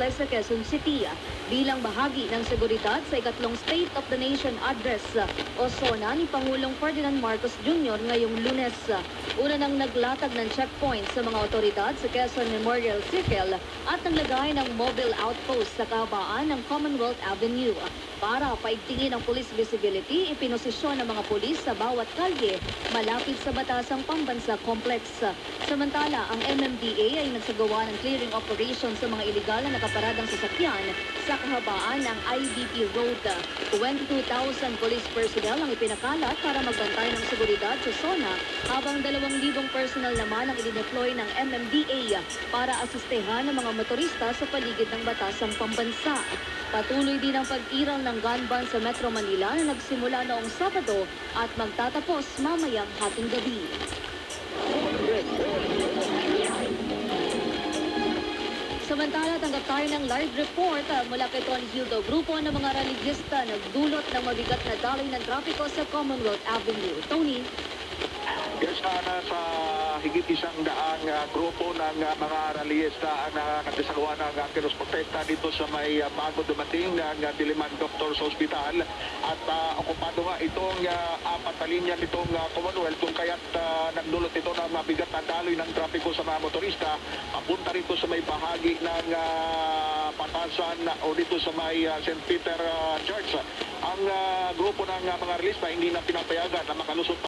Complex sa Quezon City bilang bahagi ng seguridad sa ikatlong State of the Nation Address o SONA ni Pangulong Ferdinand Marcos Jr. ngayong Lunes. Una nang naglatag ng checkpoint sa mga otoridad sa Quezon Memorial Circle at naglagay ng mobile outpost sa kahabaan ng Commonwealth Avenue. Para paigtingin ang police visibility, ipinosisyon ng mga pulis sa bawat kalye malapit sa Batasang Pambansa Complex. Samantala, ang MMDA ay nagsagawa ng clearing operation sa mga iligal na nakaparadang sasakyan sa kahabaan ng IDP Road. 22,000 police personnel ang ipinakalat para magbantay ng seguridad sa SONA, habang 2,000 personnel naman ang idineploy ng MMDA para asistehan ng mga motorista sa paligid ng Batasang Pambansa. Patuloy din ang pag-iral ng gun ban sa Metro Manila na nagsimula noong Sabado at magtatapos mamayang hating gabi. Samantala, tanggap tayo ng live report mula kay Tony Hildo. Grupo ng mga religyista nagdulot ng mabigat na daloy ng trapiko sa Commonwealth Avenue. Tony? Yes, sa higit 100 grupo ng mga reliyesta ang nagsasagawa ng kinosprotekta dito sa may bago dumating ng Diliman Doctors Hospital. At okupado nga itong 4 na linya nitong Commonwealth kung kaya't nagdulot ito ng mabigat na daloy ng trapiko sa mga motorista papunta rito sa may bahagi ng Patasan o dito sa may St. Peter Church. Ang grupo ng mga reliyesta hindi na pinapayagan na makalusot